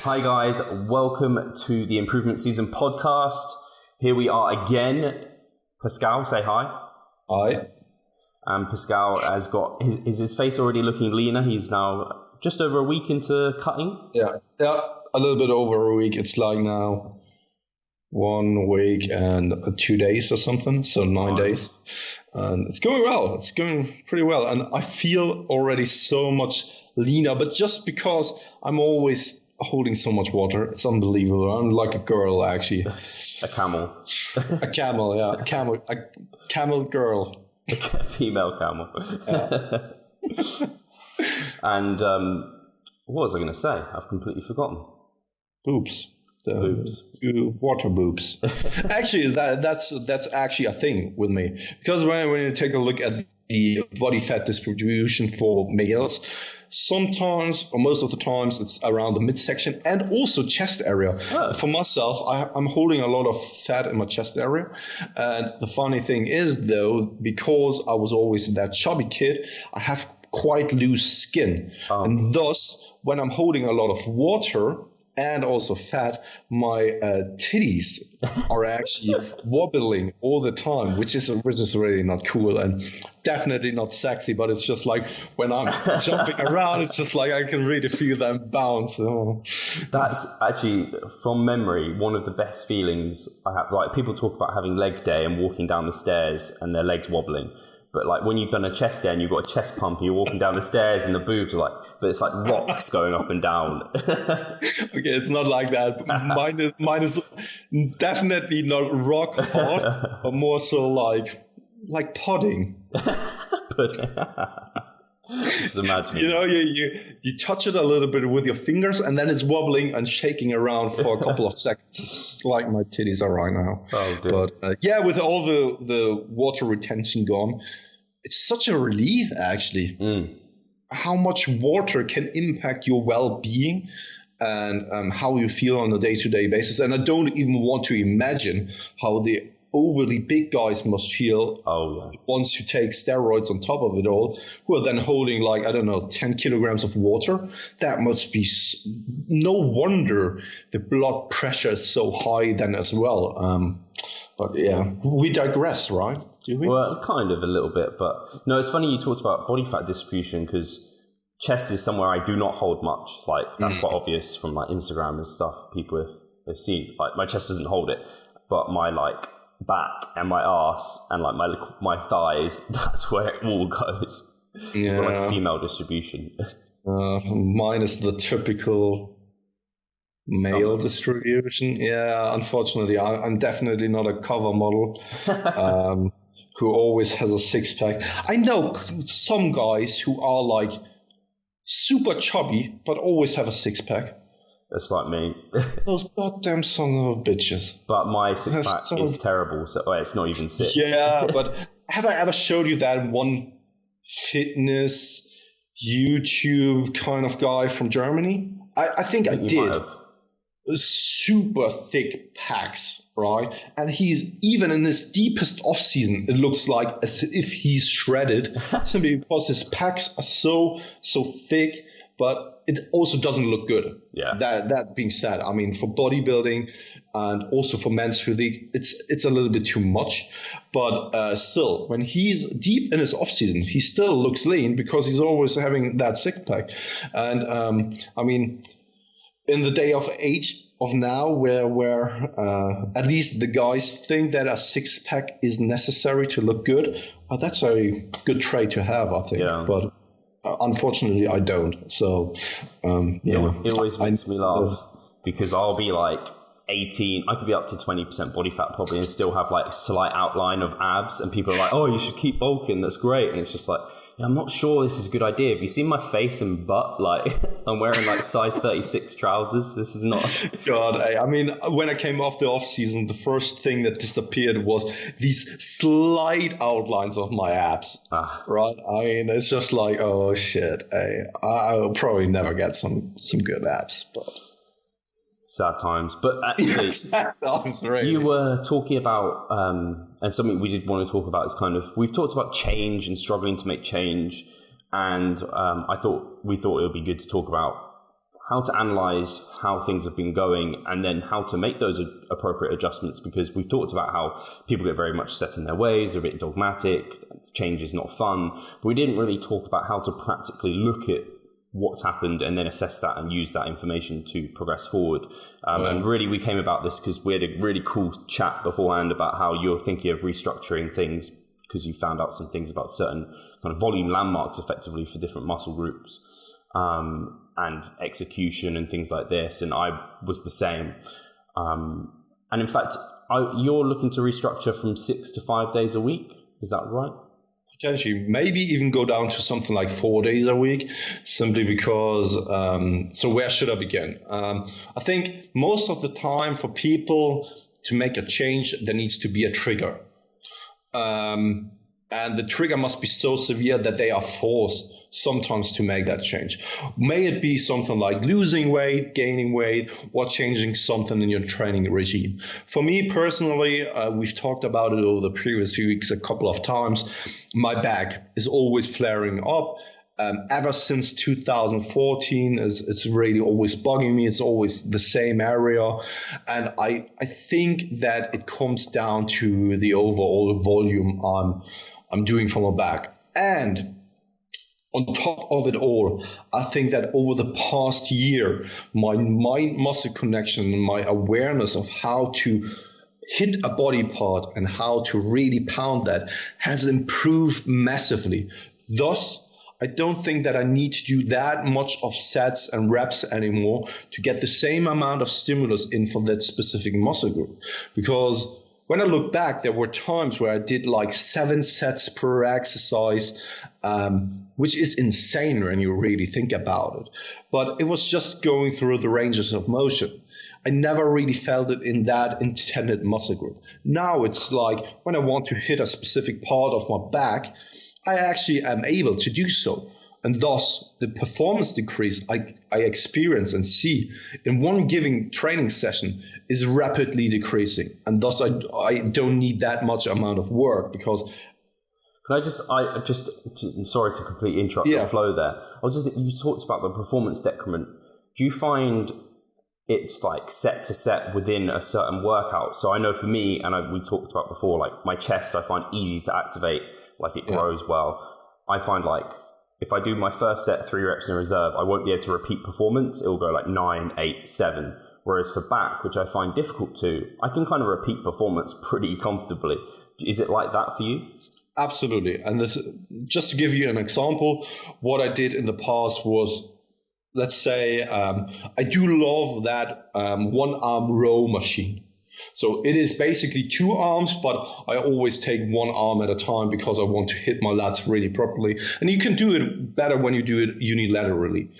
Hi guys, welcome to the Improvement Season podcast. Here we are again. Pascal, say hi. Hi. And Pascal has got his face already looking leaner. He's now just over a week into cutting. Yeah, a little bit over a week. It's like now 1 week and 2 days or something, so 9 days. And it's going well. It's going pretty well. And I feel already so much leaner, but just because I'm always holding so much water, it's unbelievable. I'm like a girl, actually. A camel. A camel, yeah. A camel girl. A female camel. Yeah. And what was I going to say? I've completely forgotten. Boobs. Boobs. Water boobs. Actually, that's actually a thing with me. Because when you take a look at the body fat distribution for males, sometimes, or most of the times, it's around the midsection and also chest area. Oh. For myself, I'm holding a lot of fat in my chest area. And the funny thing is, though, because I was always that chubby kid, I have quite loose skin. And thus, when I'm holding a lot of water and also fat, my titties are actually wobbling all the time, which is really not cool and definitely not sexy. But it's just like when I'm jumping around, it's just like I can really feel them bounce. Oh. That's actually, from memory, one of the best feelings I have. Like, people talk about having leg day and walking down the stairs and their legs wobbling. But like when you've done a chest day and you've got a chest pump, you're walking down the stairs and the boobs are like, but it's like rocks going up and down. Okay, it's not like that. Mine is definitely not rock hard, but more so like pudding. Just imagine. You know, you touch it a little bit with your fingers and then it's wobbling and shaking around for a couple of seconds. It's like my titties are right now. Oh, dear. But yeah, with all the water retention gone, it's such a relief, actually. How much water can impact your well-being and how you feel on a day-to-day basis. And I don't even want to imagine how the overly big guys must feel once you take steroids on top of it all, who are then holding 10 kilograms of water. That must be no wonder the blood pressure is so high then as well. But yeah, we digress, right? Do we? Well, kind of a little bit, but no, it's funny you talked about body fat distribution because chest is somewhere I do not hold much. Like, that's quite obvious from like Instagram and stuff. People have seen, like, my chest doesn't hold it, but my back and my ass and like my thighs, that's where it all goes. Yeah. Like female distribution. Mine is the typical male distribution. Yeah, unfortunately, I'm definitely not a cover model who always has a six-pack. I know some guys who are like super chubby but always have a six-pack. That's like me. Those goddamn sons of bitches. But my six-pack is terrible, so it's not even six. Yeah, but have I ever showed you that one fitness YouTube kind of guy from Germany? I think I did. Super thick pecs, right? And he's, even in his deepest off-season, it looks like as if he's shredded, simply because his pecs are so thick. But it also doesn't look good. Yeah. That being said, I mean, for bodybuilding and also for men's physique, it's a little bit too much. But still, when he's deep in his off season, he still looks lean because he's always having that six pack. And I mean, in the day of age of now, where at least the guys think that a six pack is necessary to look good, that's a good trait to have, I think. Yeah. But unfortunately, I don't. So, yeah. It always makes me laugh because I'll be like 18, I could be up to 20% body fat probably and still have like a slight outline of abs. And people are like, oh, you should keep bulking. That's great. And it's just like, yeah, I'm not sure this is a good idea. Have you seen my face and butt? Like, I'm wearing like size 36 trousers. This is not. God, I mean, when I came off the off season, the first thing that disappeared was these slight outlines of my abs. Right? I mean, it's just like, oh shit. I'll probably never get some good abs, but. Sad times. But actually, sad times, really. You were talking about, and something we did want to talk about is kind of, we've talked about change and struggling to make change. And we thought it would be good to talk about how to analyze how things have been going and then how to make those appropriate adjustments, because we've talked about how people get very much set in their ways, they're a bit dogmatic, change is not fun, but we didn't really talk about how to practically look at what's happened and then assess that and use that information to progress forward. And really we came about this because we had a really cool chat beforehand about how you're thinking of restructuring things because you found out some things about certain kind of volume landmarks effectively for different muscle groups. And execution and things like this, and I was the same. And in fact, you're looking to restructure from 6 to 5 days a week. Is that right? Potentially, maybe even go down to something like 4 days a week, simply because, so where should I begin? I think most of the time for people to make a change, there needs to be a trigger. And the trigger must be so severe that they are forced sometimes to make that change. May it be something like losing weight, gaining weight, or changing something in your training regime. For me personally, we've talked about it over the previous few weeks a couple of times. My back is always flaring up. Ever since 2014, it's really always bugging me. It's always the same area. And I think that it comes down to the overall volume I'm doing for my back. And on top of it all, I think that over the past year, my mind-muscle connection and my awareness of how to hit a body part and how to really pound that has improved massively. Thus, I don't think that I need to do that much of sets and reps anymore to get the same amount of stimulus in for that specific muscle group. Because when I look back, there were times where I did like 7 sets per exercise, which is insane when you really think about it. But it was just going through the ranges of motion. I never really felt it in that intended muscle group. Now it's like when I want to hit a specific part of my back, I actually am able to do so. And thus, the performance decrease I experience and see in one given training session is rapidly decreasing. And thus, I don't need that much amount of work because... Can sorry to completely interrupt the flow there. You talked about the performance decrement. Do you find it's like set to set within a certain workout? So I know for me, and we talked about before, like my chest, I find easy to activate, like it grows well. I find like, if I do my first set, 3 reps in reserve, I won't be able to repeat performance. It will go like 9, 8, 7. Whereas for back, which I find difficult to, I can kind of repeat performance pretty comfortably. Is it like that for you? Absolutely. And just to give you an example, what I did in the past was, let's say, I do love that one-arm row machine. So it is basically 2 arms, but I always take 1 arm at a time because I want to hit my lats really properly. And you can do it better when you do it unilaterally.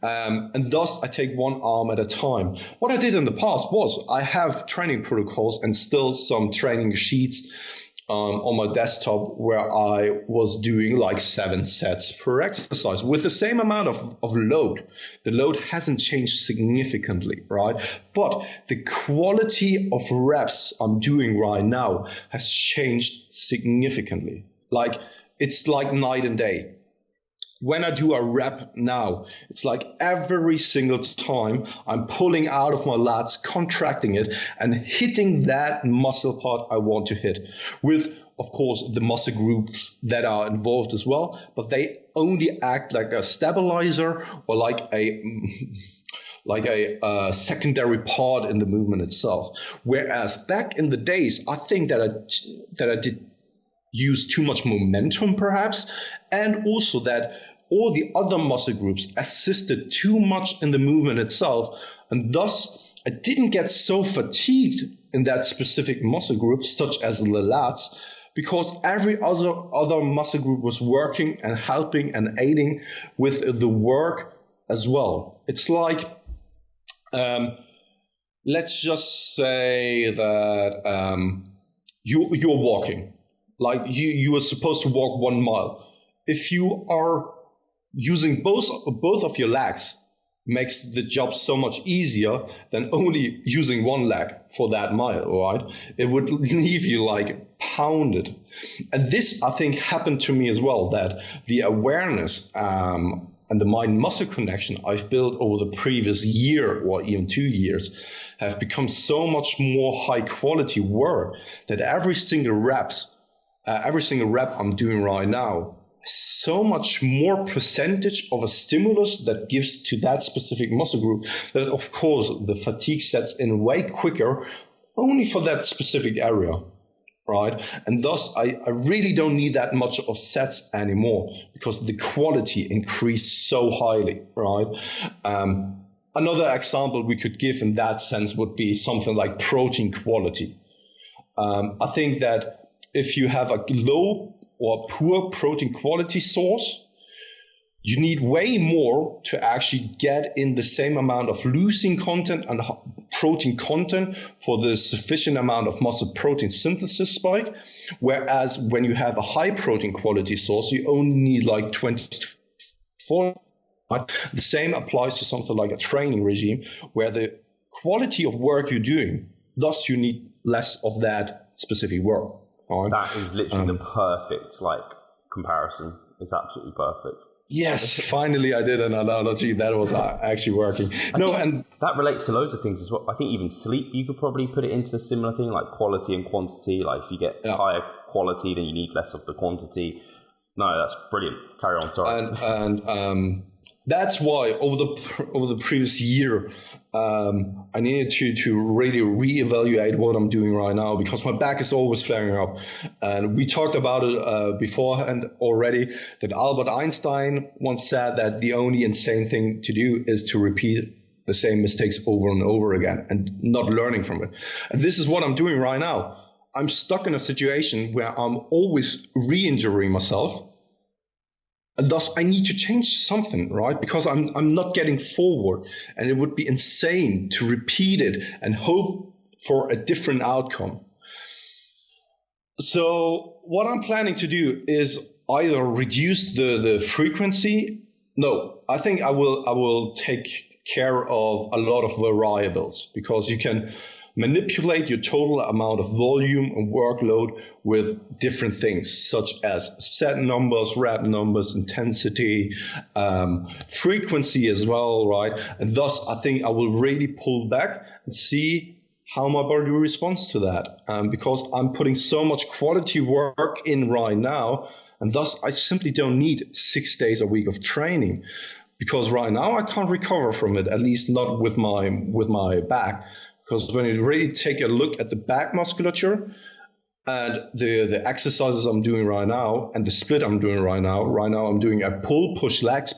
And thus I take 1 arm at a time. What I did in the past was I have training protocols and still some training sheets on my desktop where I was doing like 7 sets per exercise with the same amount of load. The load hasn't changed significantly, right? But the quality of reps I'm doing right now has changed significantly. Like it's like night and day. When I do a rep now, it's like every single time I'm pulling out of my lats, contracting it, and hitting that muscle part I want to hit. With, of course, the muscle groups that are involved as well, but they only act like a stabilizer or like a secondary part in the movement itself. Whereas back in the days, I think that I did use too much momentum perhaps, and also that all the other muscle groups assisted too much in the movement itself, and thus I didn't get so fatigued in that specific muscle group, such as the lats, because every other muscle group was working and helping and aiding with the work as well. It's like, let's just say that you're walking, like you are supposed to walk 1 mile. If you are using both of your legs, makes the job so much easier than only using 1 leg for that mile, right? It would leave you like pounded. And this, I think, happened to me as well, that the awareness and the mind-muscle connection I've built over the previous year or even 2 years have become so much more high-quality work that every single rep I'm doing right now, so much more percentage of a stimulus that gives to that specific muscle group that, of course, the fatigue sets in way quicker only for that specific area. Right. And thus, I really don't need that much of sets anymore because the quality increased so highly. Right. Another example we could give in that sense would be something like protein quality. I think that if you have a low or poor protein quality source, you need way more to actually get in the same amount of leucine content and protein content for the sufficient amount of muscle protein synthesis spike. Whereas when you have a high protein quality source, you only need like 24. The same applies to something like a training regime where the quality of work you're doing, thus you need less of that specific work. Right? That is literally the perfect comparison. It's absolutely perfect. Yes, finally I did an analogy that was actually working. And that relates to loads of things as well. I think even sleep, you could probably put it into a similar thing, like quality and quantity. Like if you get higher quality, then you need less of the quantity. No, that's brilliant. Carry on, sorry. And that's why over the previous year, I needed to really reevaluate what I'm doing right now because my back is always flaring up. And we talked about it beforehand already, that Albert Einstein once said that the only insane thing to do is to repeat the same mistakes over and over again and not learning from it. And this is what I'm doing right now. I'm stuck in a situation where I'm always re-injuring myself. And thus, I need to change something, right? Because I'm not getting forward, and it would be insane to repeat it and hope for a different outcome. So, what I'm planning to do is either reduce the frequency. No, I think I will take care of a lot of variables because you can manipulate your total amount of volume and workload with different things, such as set numbers, rep numbers, intensity, frequency as well, right? And thus, I think I will really pull back and see how my body responds to that. Because I'm putting so much quality work in right now, and thus I simply don't need 6 days a week of training. Because right now I can't recover from it, at least not with my back. Because when you really take a look at the back musculature and the exercises I'm doing right now and the split I'm doing right now I'm doing a pull, push, legs.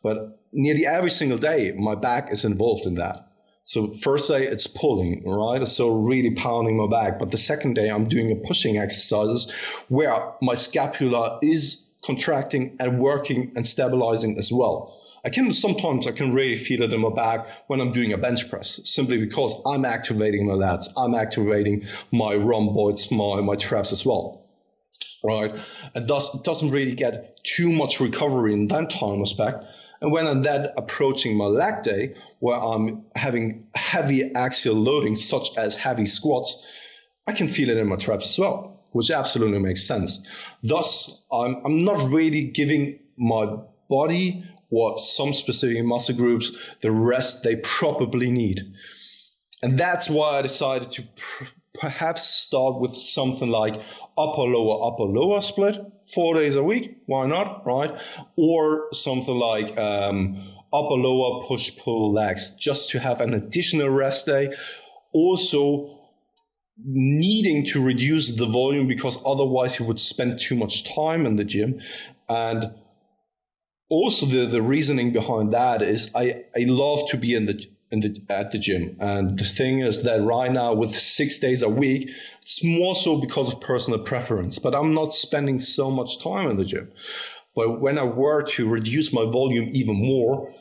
But nearly every single day, my back is involved in that. So first day it's pulling, right? So really pounding my back. But the second day I'm doing a pushing exercises where my scapula is contracting and working and stabilizing as well. Sometimes I can really feel it in my back when I'm doing a bench press, simply because I'm activating my lats, I'm activating my rhomboids, my traps as well, right? And thus it doesn't really get too much recovery in that time aspect. And when I'm then approaching my leg day, where I'm having heavy axial loading, such as heavy squats, I can feel it in my traps as well, which absolutely makes sense. Thus, I'm not really giving my body what some specific muscle groups, the rest they probably need. And that's why I decided to perhaps start with something like upper, lower split, 4 days a week. Why not, right? Or something like upper, lower, push, pull, legs, just to have an additional rest day. Also, needing to reduce the volume because otherwise you would spend too much time in the gym. And also, the reasoning behind that is I love to be at the gym, and the thing is that right now with 6 days a week, it's more so because of personal preference. But I'm not spending so much time in the gym. But when I were to reduce my volume even more,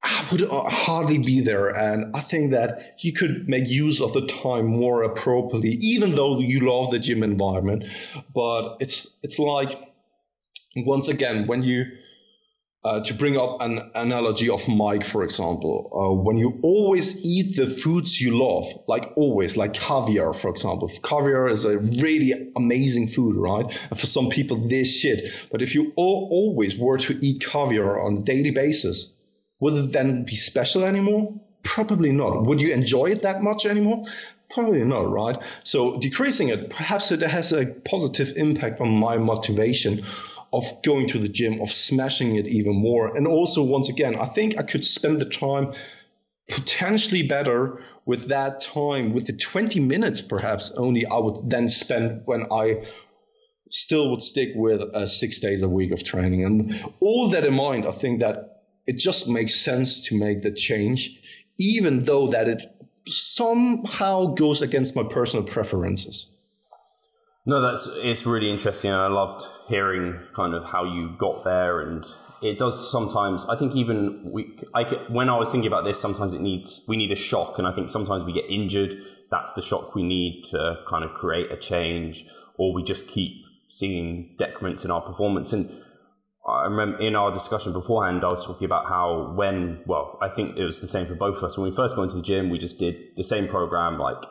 I would hardly be there. And I think that you could make use of the time more appropriately, even though you love the gym environment. But it's like, once again, when you To bring up an analogy of Mike, for example, when you always eat the foods you love, like always, like caviar, for example. Caviar is a really amazing food, right? And for some people, this shit. But if you always were to eat caviar on a daily basis, would it then be special anymore? Probably not. Would you enjoy it that much anymore? Probably not, right? So decreasing it, perhaps it has a positive impact on my motivation of going to the gym, of smashing it even more. And also, once again, I think I could spend the time potentially better with that time, with the 20 minutes perhaps only I would then spend when I still would stick with 6 days a week of training. And all that in mind, I think that it just makes sense to make the change, even though that it somehow goes against my personal preferences. No, it's really interesting. I loved hearing kind of how you got there, and it does sometimes. I think even when I was thinking about this, sometimes we need a shock, and I think sometimes we get injured. That's the shock we need to kind of create a change, or we just keep seeing decrements in our performance. And I remember in our discussion beforehand, I was talking about how I think it was the same for both of us. When we first got into the gym, we just did the same program like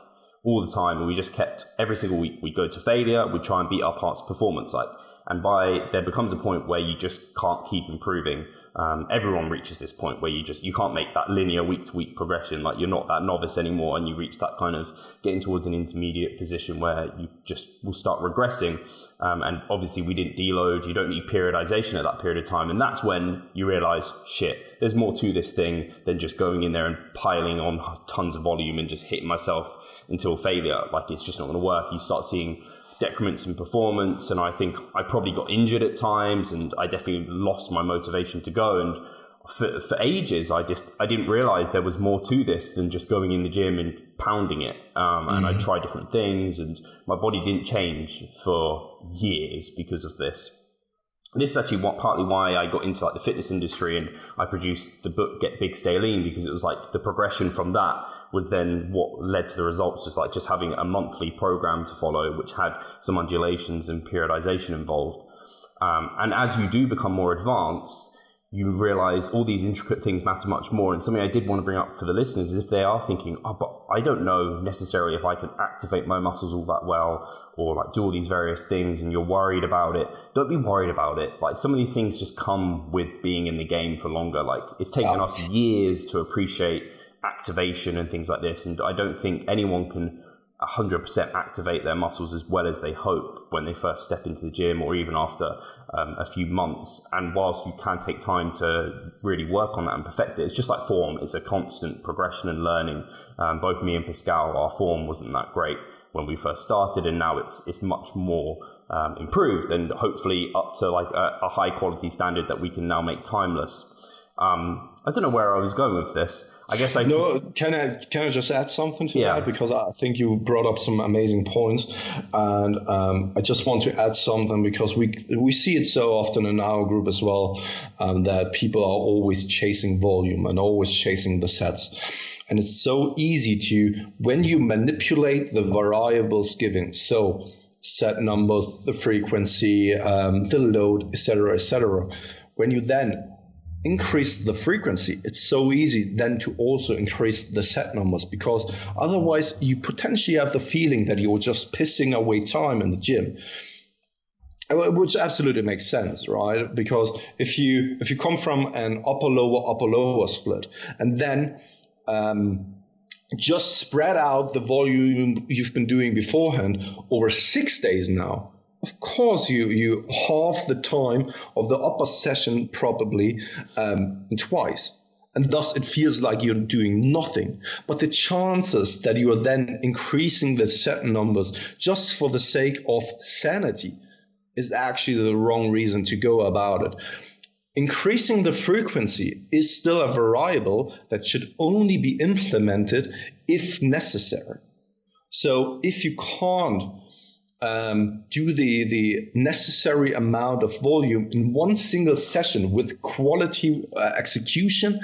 all the time, and we just kept every single week we'd go to failure, we'd try and beat our part's performance, and there becomes a point where you just can't keep improving. Everyone reaches this point where you can't make that linear week to week progression. Like, you're not that novice anymore, and you reach that kind of getting towards an intermediate position where you just will start regressing. And obviously we didn't deload. You don't need periodization at that period of time. And that's when you realize, shit, there's more to this thing than just going in there and piling on tons of volume and just hitting myself until failure. Like, it's just not going to work. You start seeing decrements in performance. And I think I probably got injured at times, and I definitely lost my motivation to go. And for ages, I didn't realize there was more to this than just going in the gym and pounding it. And I tried different things, and my body didn't change for years because of this. This is actually partly why I got into like the fitness industry, and I produced the book Get Big Stay Lean, because it was like the progression from that was then what led to the results, was like just having a monthly program to follow, which had some undulations and periodization involved. And as you do become more advanced, you realize all these intricate things matter much more. And something I did want to bring up for the listeners is, if they are thinking, but I don't know necessarily if I can activate my muscles all that well, or like do all these various things, and you're worried about it, don't be worried about it. Like, some of these things just come with being in the game for longer. Like, it's taken us years to appreciate activation and things like this. And I don't think anyone can 100% activate their muscles as well as they hope when they first step into the gym, or even after a few months. And whilst you can take time to really work on that and perfect it, it's just like form. It's a constant progression and learning. Both me and Pascal, our form wasn't that great when we first started, and now it's much more improved, and hopefully up to like a high quality standard that we can now make timeless. I don't know where I was going with this. I guess can I just add something to that, because I think you brought up some amazing points, and I just want to add something, because we see it so often in our group as well, that people are always chasing volume and always chasing the sets, and it's so easy to, when you manipulate the variables given, so set numbers, the frequency, the load, etc., when you then increase the frequency, it's so easy then to also increase the set numbers, because otherwise you potentially have the feeling that you're just pissing away time in the gym, which absolutely makes sense, right? Because if you come from an upper lower split, and then just spread out the volume you've been doing beforehand over 6 days now, of course, you halve the time of the upper session probably twice. And thus it feels like you're doing nothing. But the chances that you are then increasing the set numbers just for the sake of sanity is actually the wrong reason to go about it. Increasing the frequency is still a variable that should only be implemented if necessary. So if you can't do the necessary amount of volume in one single session with quality execution,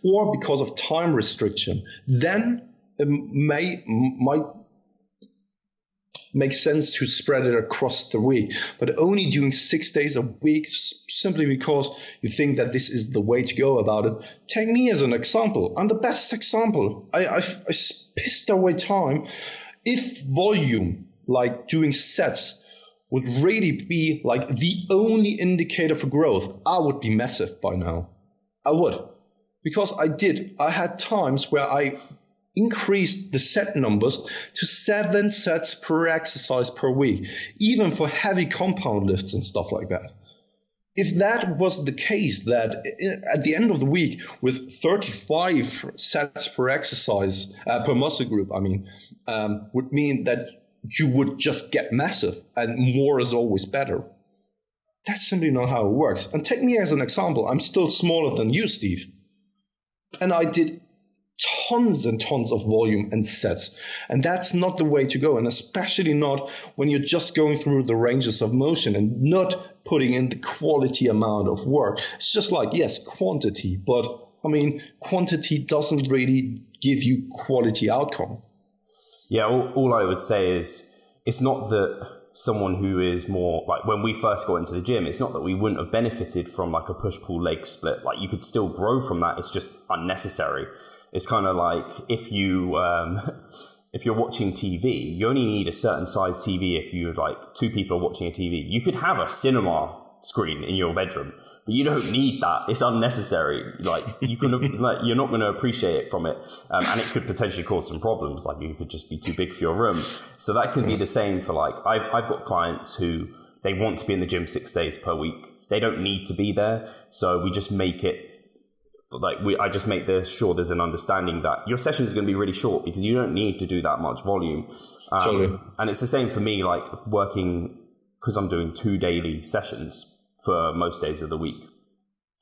or because of time restriction, then it might makes sense to spread it across the week, but only doing 6 days a week simply because you think that this is the way to go about it. Take me as an example. I'm the best example. I pissed away time. If volume, like doing sets, would really be like the only indicator for growth, I would be massive by now. I would. Because I had times where I increased the set numbers to 7 sets per exercise per week, even for heavy compound lifts and stuff like that. If that was the case, that at the end of the week with 35 sets per exercise, per muscle group, would mean that you would just get massive and more is always better. That's simply not how it works. And take me as an example. I'm still smaller than you, Steve. And I did tons and tons of volume and sets. And that's not the way to go. And especially not when you're just going through the ranges of motion and not putting in the quality amount of work. It's just like, yes, quantity. But quantity doesn't really give you quality outcome. Yeah, all I would say is it's not that someone who is more like when we first got into the gym, it's not that we wouldn't have benefited from like a push-pull leg split. Like you could still grow from that. It's just unnecessary. It's kind of like if you're watching TV, you only need a certain size TV if you're like 2 people are watching a TV. You could have a cinema screen in your bedroom, but you don't need that. It's unnecessary. Like you can, you're not going to appreciate it from it, and it could potentially cause some problems. Like you could just be too big for your room. So that can be the same for like I've got clients who they want to be in the gym 6 days per week. They don't need to be there, so we just make it. I just make sure there's an understanding that your session is going to be really short because you don't need to do that much volume. Totally. And it's the same for me, like working, because I'm doing 2 daily sessions for most days of the week.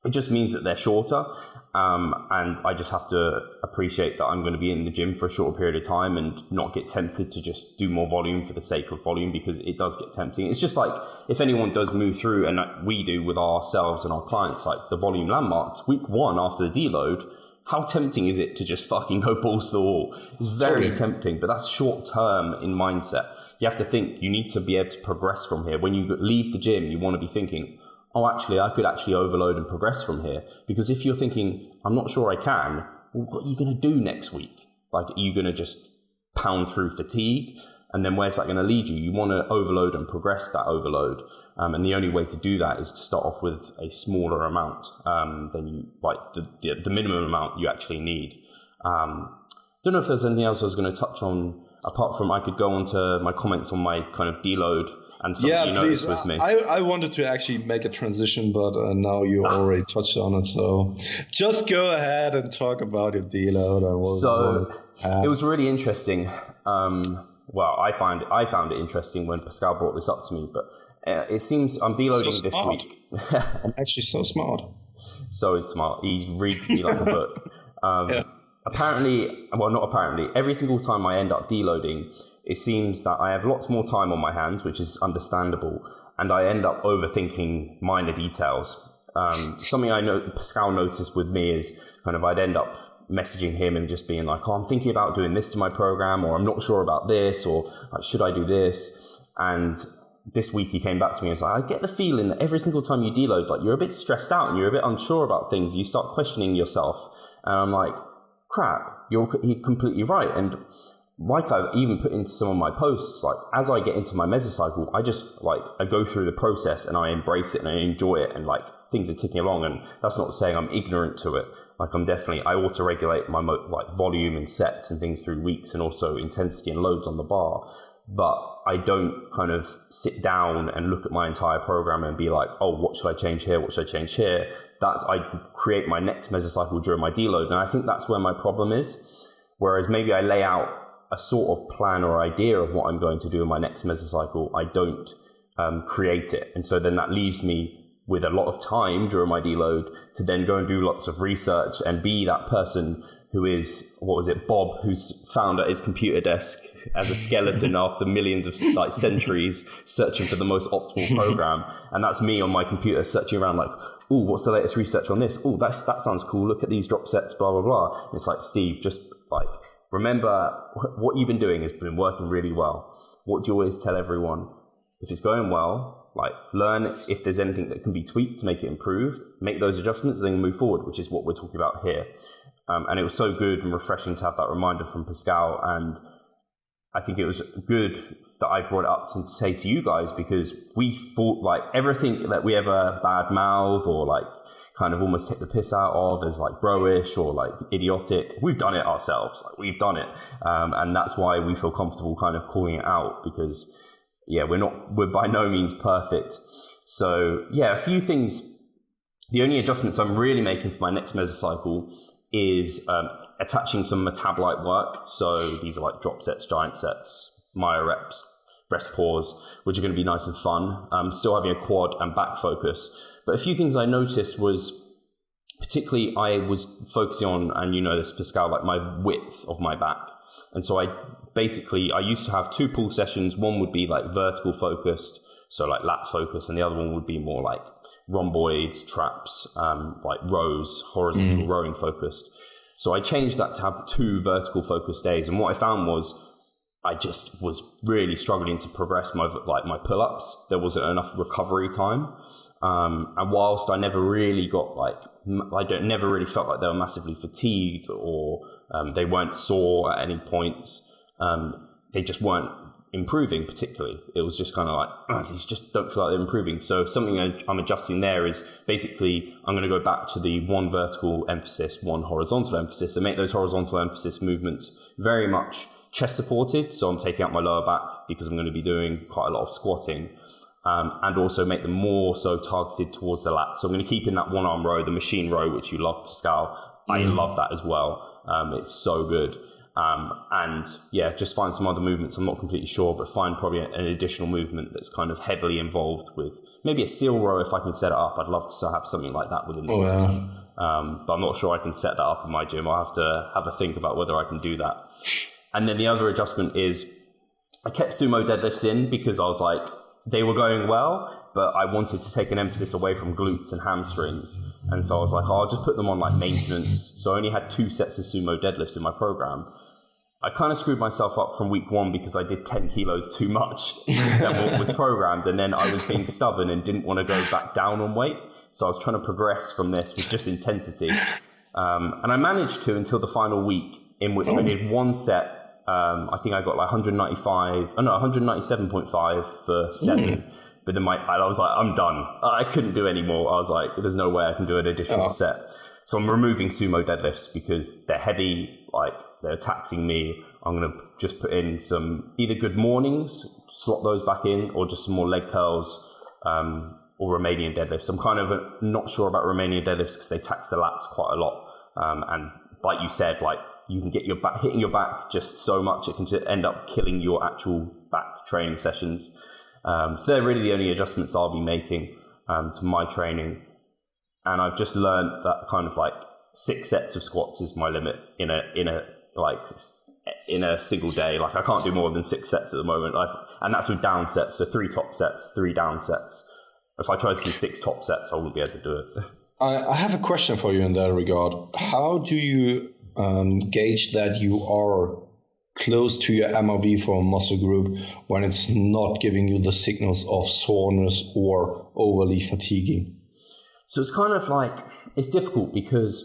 It just means that they're shorter. And I just have to appreciate that I'm going to be in the gym for a short period of time and not get tempted to just do more volume for the sake of volume, because it does get tempting. It's just like if anyone does move through, and we do with ourselves and our clients, like the volume landmarks, week 1 after the deload, how tempting is it to just fucking go balls to the wall? It's very tempting, but that's short term in mindset. You have to think you need to be able to progress from here. When you leave the gym, you want to be thinking, oh, actually, I could actually overload and progress from here. Because if you're thinking, I'm not sure I can, well, what are you going to do next week? Like, are you going to just pound through fatigue? And then where's that going to lead you? You want to overload and progress that overload. And the only way to do that is to start off with a smaller amount than you, like the minimum amount you actually need. Don't know if there's anything else I was going to touch on, apart from I could go on to my comments on my kind of deload and something you noticed with me. I wanted to actually make a transition, but now you already touched on it. So just go ahead and talk about your deload. It was really interesting. Well, I found it interesting when Pascal brought this up to me, but it seems I'm deloading this week. I'm actually so smart. So smart. He reads me like a book. Apparently, well, not apparently, every single time I end up deloading, it seems that I have lots more time on my hands, which is understandable, and I end up overthinking minor details. Something I know Pascal noticed with me is kind of I'd end up messaging him and just being like, oh, I'm thinking about doing this to my program, or I'm not sure about this, or like, should I do this? And this week he came back to me and was like, I get the feeling that every single time you deload, like you're a bit stressed out and you're a bit unsure about things. You start questioning yourself. And I'm like, crap, you're completely right. And like I've even put into some of my posts, like as I get into my mesocycle, I go through the process and I embrace it and I enjoy it, and like things are ticking along. And that's not saying I'm ignorant to it. Like I auto-regulate my volume and sets and things through weeks, and also intensity and loads on the bar. But I don't kind of sit down and look at my entire program and be like, oh, what should I change here? What should I change here? That I create my next mesocycle during my deload. And I think that's where my problem is. Whereas maybe I lay out a sort of plan or idea of what I'm going to do in my next mesocycle, I don't create it. And so then that leaves me with a lot of time during my deload to then go and do lots of research and be that person who is, Bob, who's found at his computer desk as a skeleton after millions of centuries searching for the most optimal program. And that's me on my computer searching around like, oh, what's the latest research on this? Oh, that sounds cool. Look at these drop sets, blah, blah, blah. And it's like, Steve, just like, remember what you've been doing has been working really well. what do you always tell everyone? If it's going well, like learn if there's anything that can be tweaked to make it improved, make those adjustments, and then move forward, which is what we're talking about here. And it was so good and refreshing to have that reminder from Pascal. And I think it was good that I brought it up to say to you guys, because we thought like everything that we ever bad mouth or like kind of almost take the piss out of as like bro-ish or like idiotic, we've done it ourselves. Like we've done it. And that's why we feel comfortable kind of calling it out, because yeah, we're by no means perfect. So yeah, a few things. The only adjustments I'm really making for my next mesocycle is attaching some metabolite work. So these are like drop sets, giant sets, myo reps, rest pause, which are going to be nice and fun. Still having a quad and back focus. But a few things I noticed was, particularly I was focusing on, and you know this, Pascal, like my width of my back. And so I used to have 2 pull sessions. One would be like vertical focused, so like lat focus, and the other one would be more like rhomboids, traps, like rows, horizontal rowing focused. So I changed that to have 2 vertical focused days. And what I found was I just was really struggling to progress my pull-ups. There wasn't enough recovery time. And whilst I never really got never really felt like they were massively fatigued or they weren't sore at any points, they just weren't improving particularly. It was just kind of like, these just don't feel like they're improving. So something I'm adjusting there is basically I'm going to go back to the 1 vertical emphasis, 1 horizontal emphasis, and make those horizontal emphasis movements very much chest supported. So I'm taking out my lower back because I'm going to be doing quite a lot of squatting, and also make them more so targeted towards the lat. So I'm going to keep in that 1 arm row, the machine row, which you love, Pascal. I love that as well. It's so good. And yeah, just find some other movements. I'm not completely sure, but find probably an additional movement that's kind of heavily involved with maybe a seal row if I can set it up. I'd love to have something like that within the gym. But I'm not sure I can set that up in my gym. I'll have to have a think about whether I can do that. And then the other adjustment is I kept sumo deadlifts in because I was like, they were going well, but I wanted to take an emphasis away from glutes and hamstrings. And so I was like, I'll just put them on like maintenance. So I only had 2 sets of sumo deadlifts in my program. I kind of screwed myself up from week 1 because I did 10 kilos too much than what was programmed. And then I was being stubborn and didn't want to go back down on weight. So I was trying to progress from this with just intensity. And I managed to until the final week, in which I did 1 set. I think I got like 197.5 for 7. But then I was like, I'm done. I couldn't do any more. I was like, there's no way I can do an additional set. So I'm removing sumo deadlifts because they're heavy, like they're taxing me. I'm going to just put in some either good mornings, slot those back in, or just some more leg curls, or Romanian deadlifts. I'm kind of not sure about Romanian deadlifts because they tax the lats quite a lot. And like you said, like you can get your back, hitting your back just so much, it can end up killing your actual back training sessions. So they're really the only adjustments I'll be making to my training. And I've just learned that kind of like 6 sets of squats is my limit in a single day. Like I can't do more than 6 sets at the moment. And that's with down sets. So 3 top sets, 3 down sets. If I tried to do 6 top sets, I wouldn't be able to do it. I have a question for you in that regard. How do you gauge that you are close to your MRV for a muscle group when it's not giving you the signals of soreness or overly fatiguing? So it's kind of like, it's difficult because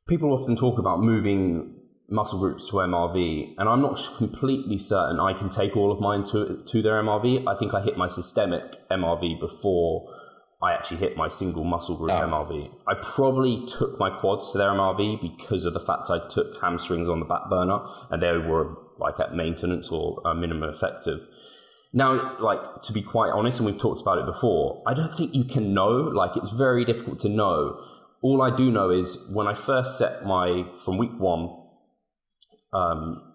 people often talk about moving muscle groups to MRV, and I'm not completely certain I can take all of mine to their MRV. I think I hit my systemic MRV before I actually hit my single muscle group MRV. I probably took my quads to their MRV because of the fact I took hamstrings on the back burner and they were like at maintenance or minimum effective. Now, like, to be quite honest, and we've talked about it before, I don't think you can know. Like, it's very difficult to know. All I do know is when I first set from week 1,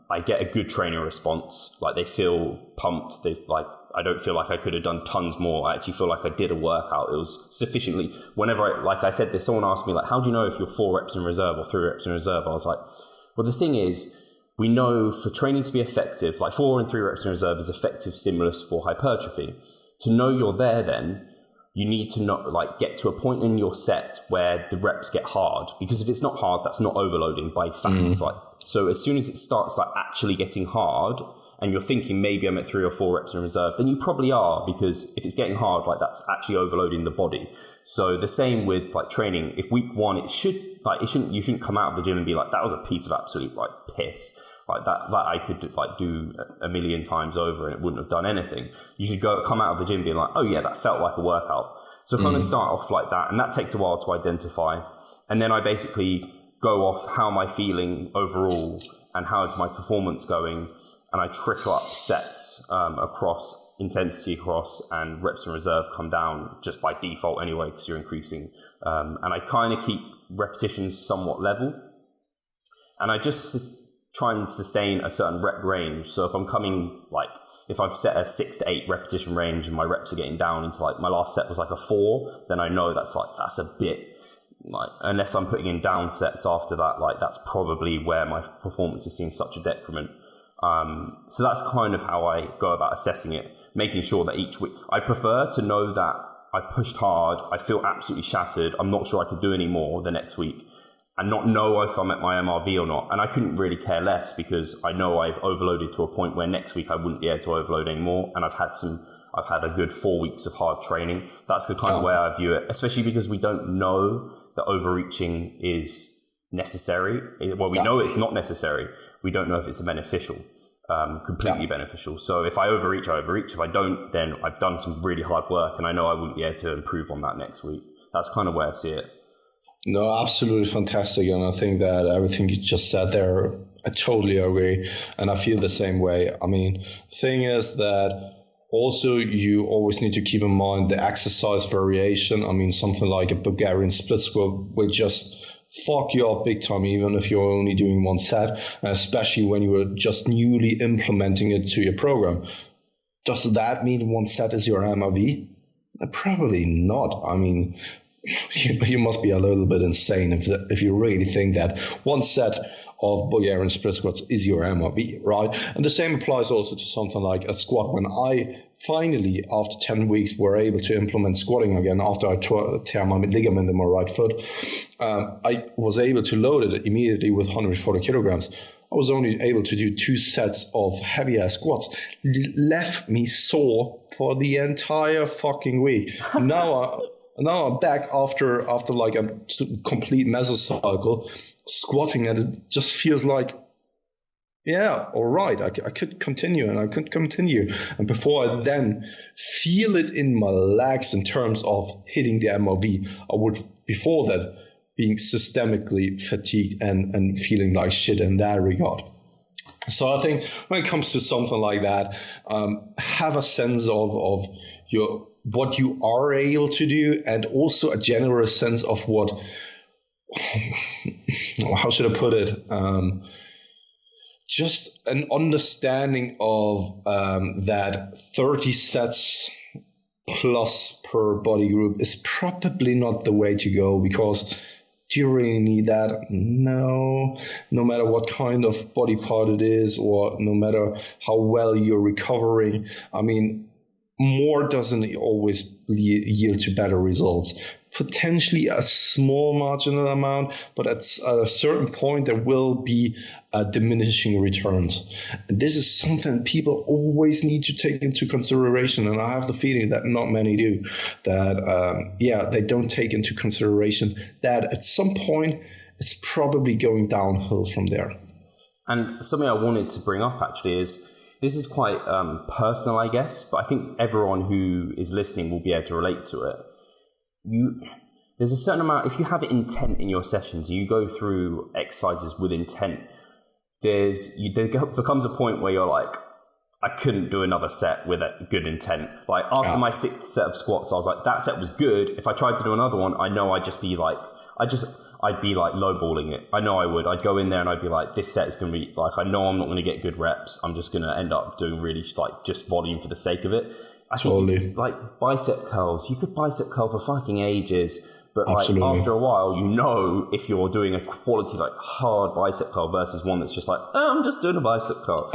I get a good training response. Like, they feel pumped. I don't feel like I could have done tons more. I actually feel like I did a workout. It was sufficiently, like I said, someone asked me, like, how do you know if you're 4 reps in reserve or 3 reps in reserve? I was like, well, the thing is, we know for training to be effective, like 4 and 3 reps in reserve is effective stimulus for hypertrophy. To know you're there then, you need to get to a point in your set where the reps get hard. Because if it's not hard, that's not overloading by fat. So as soon as it starts like actually getting hard, and you're thinking maybe I'm at 3 or 4 reps in reserve, then you probably are, because if it's getting hard, like that's actually overloading the body. So the same with like training. If week 1, you shouldn't come out of the gym and be like, that was a piece of absolute like piss. Like that I could like do a million times over and it wouldn't have done anything. You should come out of the gym being like, oh yeah, that felt like a workout. So kind of start off like that, and that takes a while to identify. And then I basically go off how am I feeling overall and how is my performance going, and I trickle up sets across intensity across, and reps in reserve come down just by default anyway because you're increasing. And I kind of keep repetitions somewhat level, and I just try and sustain a certain rep range. So if I'm coming, like, if I've set a 6 to 8 repetition range and my reps are getting down into like, my last set was like a 4, then I know that's a bit, like, unless I'm putting in down sets after that, like that's probably where my performance is seeing such a decrement. So that's kind of how I go about assessing it, making sure that each week, I prefer to know that I've pushed hard, I feel absolutely shattered, I'm not sure I could do any more the next week, and not know if I'm at my MRV or not. And I couldn't really care less because I know I've overloaded to a point where next week I wouldn't be able to overload anymore. And I've had a good 4 weeks of hard training. That's the kind of way I view it, especially because we don't know that overreaching is necessary. Well, we know it's not necessary. We don't know if it's beneficial, completely beneficial. So if I overreach, I overreach. If I don't, then I've done some really hard work and I know I wouldn't be able to improve on that next week. That's kind of where I see it. No, absolutely fantastic. And I think that everything you just said there, I totally agree. And I feel the same way. I mean, the thing is that also you always need to keep in mind the exercise variation. I mean, something like a Bulgarian split squat will just fuck you up big time, even if you're only doing 1 set, and especially when you are just newly implementing it to your program. Does that mean 1 set is your MRV? Probably not. I mean, you must be a little bit insane if you really think that 1 set of Bulgarian split squats is your MRV, right? And the same applies also to something like a squat. When I finally, after 10 weeks, were able to implement squatting again after I tear my ligament in my right foot, I was able to load it immediately with 140 kilograms. I was only able to do 2 sets of heavy-ass squats. Left me sore for the entire fucking week. Now I'm back after like a complete mesocycle, squatting, and it just feels like, yeah, all right, I could continue, and I could continue. And before I then feel it in my legs in terms of hitting the MRV, I would, before that, being systemically fatigued and feeling like shit in that regard. So I think when it comes to something like that, have a sense of what you are able to do, and also a general sense of what, how should I put it? Just an understanding of that 30 sets plus per body group is probably not the way to go, because do you really need that? No matter what kind of body part it is, or no matter how well you're recovering. I mean, more doesn't always yield to better results. Potentially a small marginal amount, but at a certain point there will be diminishing returns. This is something people always need to take into consideration, and I have the feeling that not many do. That they don't take into consideration that at some point it's probably going downhill from there. And something I wanted to bring up actually is, this is quite personal, I guess, but I think everyone who is listening will be able to relate to it. There's a certain amount, if you have intent in your sessions, you go through exercises with intent, there becomes a point where you're like, I couldn't do another set with a good intent. Like after my 6th set of squats, I was like, that set was good. If I tried to do another one, I know I'd be like lowballing it. I know I would. I'd go in there and I'd be like, this set is going to be like, I know I'm not going to get good reps. I'm just going to end up doing really just volume for the sake of it. I think, like bicep curls, you could bicep curl for fucking ages, but like after a while, you know if you're doing a quality like hard bicep curl versus one that's just like, I'm just doing a bicep curl.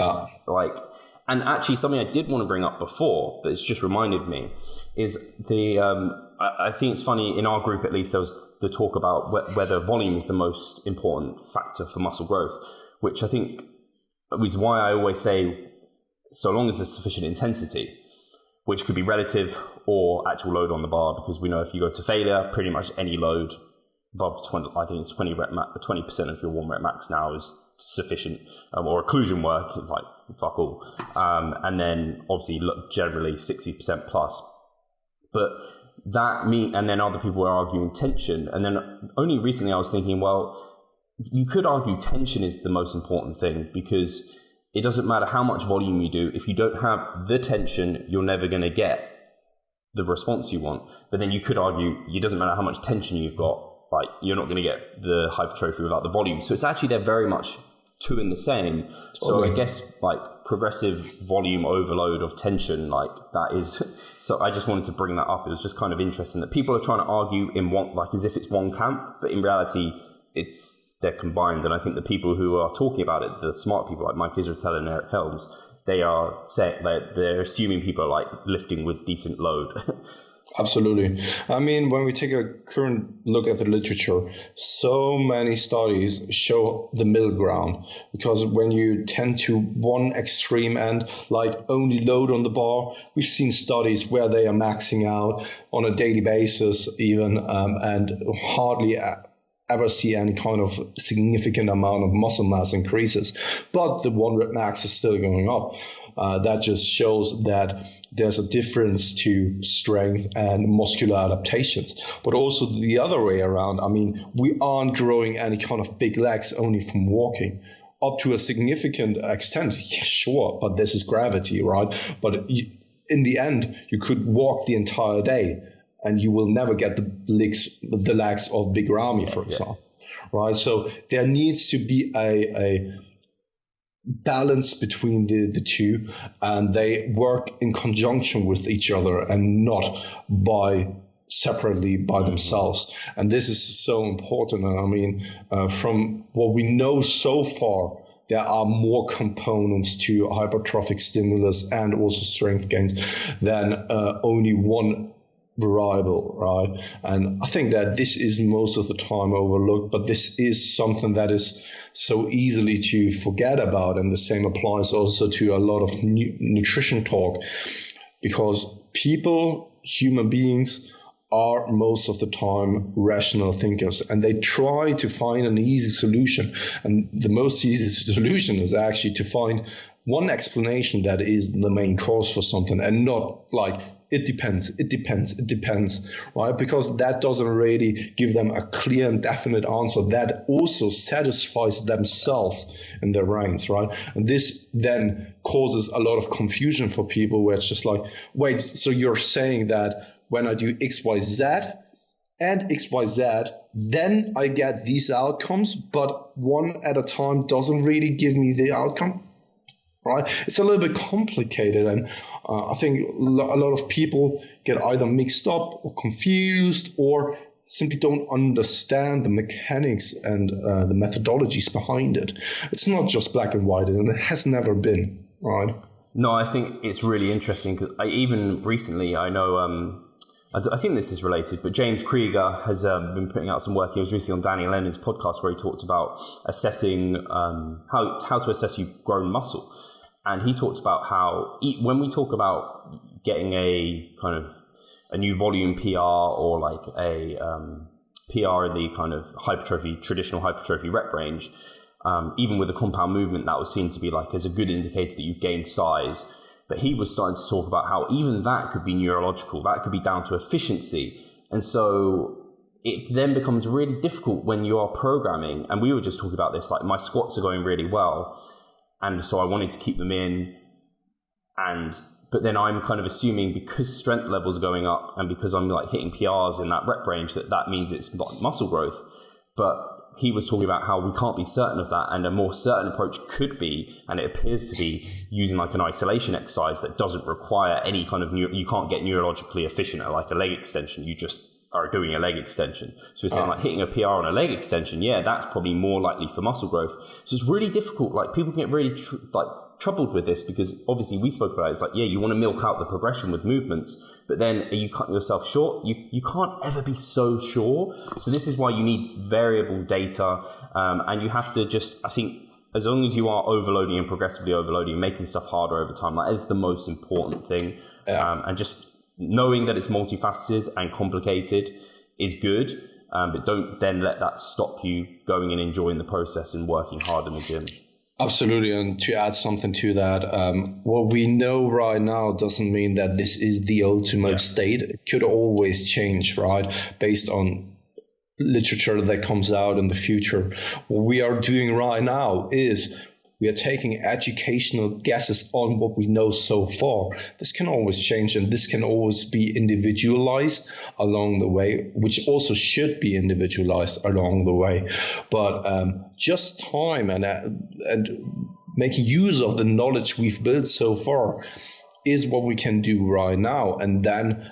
And actually something I did want to bring up before, but it's just reminded me, is I think it's funny, in our group at least, there was the talk about whether volume is the most important factor for muscle growth, which I think is why I always say so long as there's sufficient intensity, which could be relative or actual load on the bar, because we know if you go to failure, pretty much any load above 20, I think it's 20% of your 1 rep max now is sufficient, or occlusion work is like fuck all. And then obviously generally 60% plus. But and then other people are arguing tension. And then only recently I was thinking, well, you could argue tension is the most important thing, because it doesn't matter how much volume you do. If you don't have the tension, you're never going to get the response you want. But then you could argue it doesn't matter how much tension you've got, like you're not going to get the hypertrophy without the volume. So it's actually, they're very much two in the same. So I guess like progressive volume overload of tension, like that is, so I just wanted to bring that up. It was just kind of interesting that people are trying to argue in one, like as if it's one camp, but in reality they're combined. And I think the people who are talking about it, the smart people like Mike Israetel and Eric Helms, they are saying that they're assuming people are like lifting with decent load. Absolutely. I mean, when we take a current look at the literature, so many studies show the middle ground, because when you tend to one extreme end, like only load on the bar, we've seen studies where they are maxing out on a daily basis even, and hardly ever see any kind of significant amount of muscle mass increases. But the 1 rep max is still going up. That just shows that there's a difference to strength and muscular adaptations, but also the other way around. I mean, we aren't growing any kind of big legs only from walking. Up to a significant extent, yeah, sure, but this is gravity, right? But in the end, you could walk the entire day and you will never get the legs of Big Ramy, for example, right? So there needs to be a balance between the two, and they work in conjunction with each other and not separately by themselves. And this is so important. And I mean, from what we know so far, there are more components to hypertrophic stimulus and also strength gains than only one variable, right? And I think that this is most of the time overlooked, but this is something that is so easily to forget about. And the same applies also to a lot of nutrition talk, because human beings are most of the time rational thinkers, and they try to find an easy solution. And the most easy solution is actually to find one explanation that is the main cause for something, and not like, it depends, right? Because that doesn't really give them a clear and definite answer that also satisfies themselves in their ranks, right? And this then causes a lot of confusion for people, where it's just like, wait, so you're saying that when I do X, Y, Z and X, Y, Z, then I get these outcomes, but one at a time doesn't really give me the outcome? Right? It's a little bit complicated, and I think a lot of people get either mixed up or confused, or simply don't understand the mechanics and the methodologies behind it. It's not just black and white, and it has never been, right? No, I think it's really interesting, because even recently, I know, I think this is related, but James Krieger has been putting out some work. He was recently on Danny Lennon's podcast, where he talked about assessing how to assess you've grown muscle. And he talked about how when we talk about getting a kind of a new volume PR, or like a PR in the kind of traditional hypertrophy rep range, even with a compound movement, that was seen to be like as a good indicator that you've gained size. But he was starting to talk about how even that could be neurological, that could be down to efficiency. And so it then becomes really difficult when you are programming. And we were just talking about this, like my squats are going really well, and so I wanted to keep them in, but then I'm kind of assuming, because strength levels are going up and because I'm like hitting PRs in that rep range, that means it's muscle growth. But he was talking about how we can't be certain of that, and a more certain approach could be, and it appears to be, using like an isolation exercise that doesn't require any kind of you can't get neurologically efficient at like a leg extension. You just are doing a leg extension. So we're saying like hitting a PR on a leg extension, yeah, that's probably more likely for muscle growth. So it's really difficult. Like people get really troubled with this, because obviously we spoke about it. It's like, yeah, you want to milk out the progression with movements, but then are you cutting yourself short? You can't ever be so sure. So this is why you need variable data, and you have to just, I think, as long as you are overloading and progressively overloading, making stuff harder over time, that is the most important thing. And just knowing that it's multifaceted and complicated is good, but don't then let that stop you going and enjoying the process and working hard in the gym. Absolutely. And to add something to that, what we know right now doesn't mean that this is the ultimate state. It could always change, right? Based on literature that comes out in the future. What we are doing right now is we are taking educational guesses on what we know so far. This can always change, and this can always be individualized along the way, which also should be individualized along the way. But just time and making use of the knowledge we've built so far is what we can do right now. And then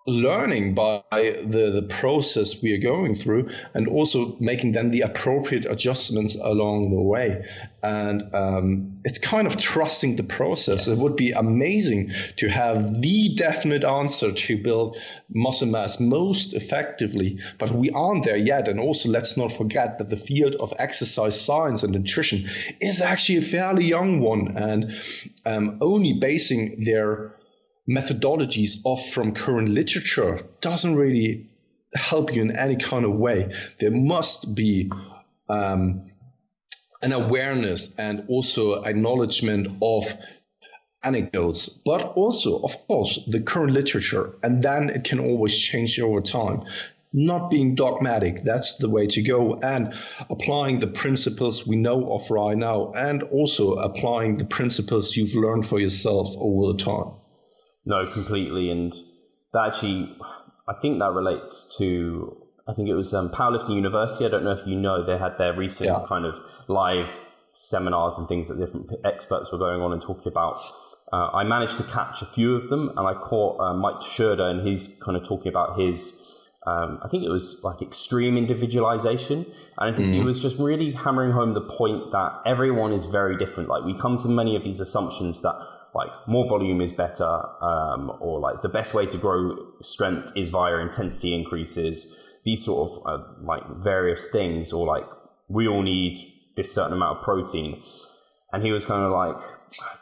learning by the process we are going through, and also making then the appropriate adjustments along the way. And it's kind of trusting the process. Yes. It would be amazing to have the definite answer to build muscle mass most effectively, but we aren't there yet. And also, let's not forget that the field of exercise science and nutrition is actually a fairly young one, and only basing their methodologies off from current literature doesn't really help you in any kind of way. There must be an awareness and also acknowledgement of anecdotes, but also, of course, the current literature, and then it can always change over time. Not being dogmatic, that's the way to go, and applying the principles we know of right now, and also applying the principles you've learned for yourself over the time. No, completely. And that actually, I think that relates to, I think it was Powerlifting University. I don't know if you know, they had their recent kind of live seminars and things that different experts were going on and talking about. I managed to catch a few of them, and I caught Mike Youre, and he's kind of talking about his, I think it was like extreme individualization. And I think he was just really hammering home the point that everyone is very different. Like, we come to many of these assumptions that like more volume is better, or like the best way to grow strength is via intensity increases, these sort of like various things, or like we all need this certain amount of protein. And he was kind of like,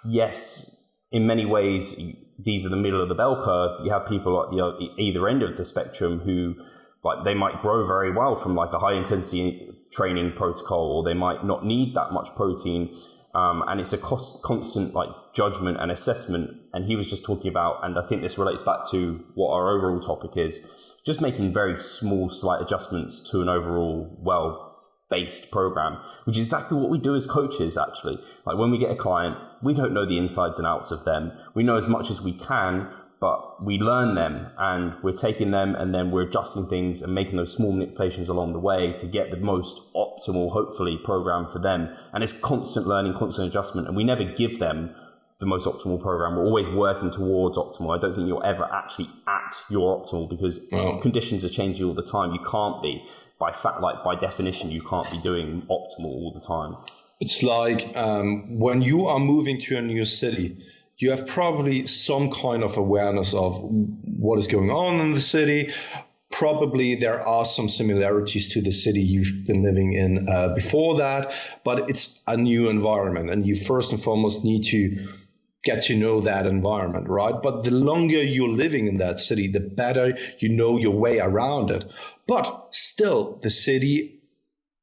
yes, in many ways, these are the middle of the bell curve. You have people at the either end of the spectrum who, like, they might grow very well from like a high intensity training protocol, or they might not need that much protein. And it's a constant like judgment and assessment. And he was just talking about, and I think this relates back to what our overall topic is, just making very small, slight adjustments to an overall well-based program, which is exactly what we do as coaches, actually. Like, when we get a client, we don't know the insides and outs of them. We know as much as we can, but we learn them, and we're taking them, and then we're adjusting things and making those small manipulations along the way to get the most optimal, hopefully, program for them. And it's constant learning, constant adjustment, and we never give them the most optimal program. We're always working towards optimal. I don't think you're ever actually at your optimal, because conditions are changing all the time. You can't be, by definition, you can't be doing optimal all the time. It's like when you are moving to a new city, you have probably some kind of awareness of what is going on in the city. Probably there are some similarities to the city you've been living in before that, but it's a new environment, and you first and foremost need to get to know that environment, right? But the longer you're living in that city, the better you know your way around it. But still, the city,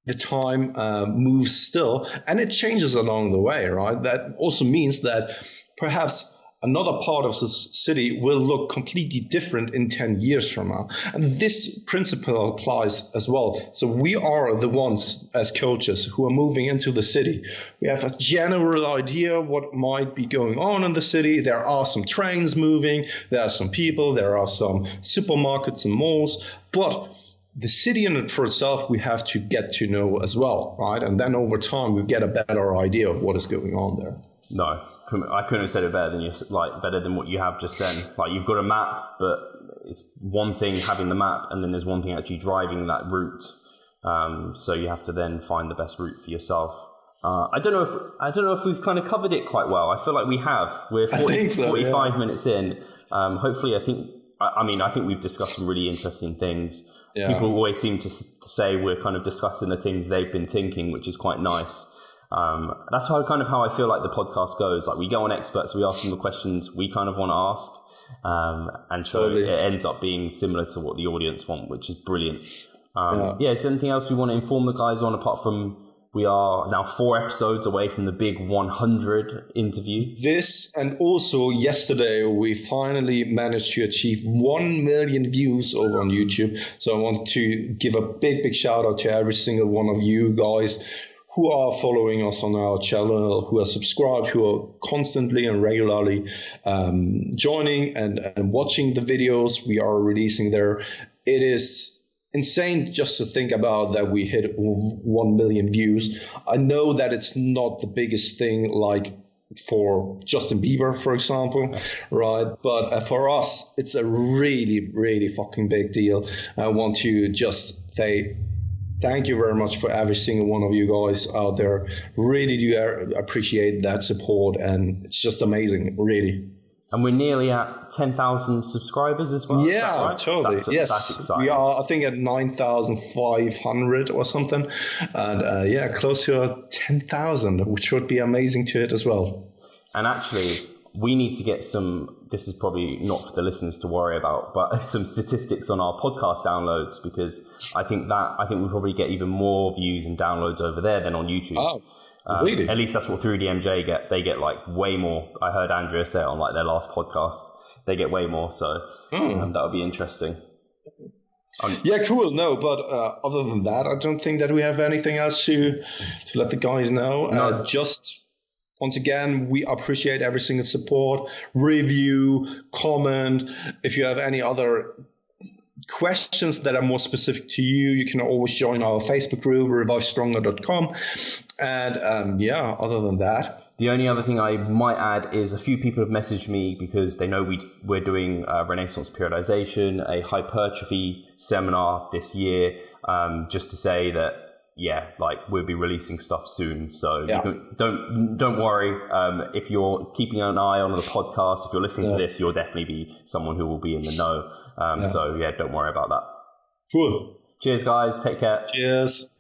the time moves still, and it changes along the way, right? That also means that perhaps another part of the city will look completely different in 10 years from now. And this principle applies as well. So we are the ones as coaches who are moving into the city. We have a general idea what might be going on in the city. There are some trains moving, there are some people, there are some supermarkets and malls, but the city in it for itself, we have to get to know as well, right? And then over time, we get a better idea of what is going on there. No, I couldn't have said it better than what you have just then. Like, you've got a map, but it's one thing having the map, and then there's one thing actually driving that route. So you have to then find the best route for yourself. I don't know if we've kind of covered it quite well. I feel like we have. We're 45 minutes in. Hopefully, I think we've discussed some really interesting things. Yeah. People always seem to say we're kind of discussing the things they've been thinking, which is quite nice. That's how I feel like the podcast goes. Like we go on experts, we ask them the questions we kind of want to ask. And so it ends up being similar to what the audience want, which is brilliant. Is there anything else we want to inform the guys on apart from we are now 4 episodes away from the big 100 interview? This, and also yesterday we finally managed to achieve 1 million views over on YouTube. So I want to give a big shout out to every single one of you guys who are following us on our channel, who are subscribed, who are constantly and regularly joining and watching the videos we are releasing there. It is insane just to think about that we hit 1 million views. I know that it's not the biggest thing like for Justin Bieber, for example, right? But for us, it's a really fucking big deal. I want to just say thank you very much for every single one of you guys out there. Really do appreciate that support, and it's just amazing, really. And we're nearly at 10,000 subscribers as well. Yeah, right? Totally. That's exciting. We are, I think, at 9,500 or something. And close to 10,000, which would be amazing to hit as well. And actually, we need to get some, this is probably not for the listeners to worry about, but some statistics on our podcast downloads, because I think we probably get even more views and downloads over there than on YouTube. Oh. Really? At least that's what 3DMJ get. They get like way more. I heard Andrea say it on like their last podcast. They get way more. So that would be interesting. Yeah, cool. No, but other than that, I don't think that we have anything else to let the guys know. No. Just once again, we appreciate every single support, review, comment. If you have any other questions that are more specific to you, you can always join our Facebook group, revivestronger.com. And other than that, the only other thing I might add is a few people have messaged me because they know we're doing Renaissance Periodization, a hypertrophy seminar this year, just to say that we'll be releasing stuff soon. So don't worry. If you're keeping an eye on the podcast, if you're listening to this, you'll definitely be someone who will be in the know. So don't worry about that. Cool. Cheers, guys. Take care. Cheers.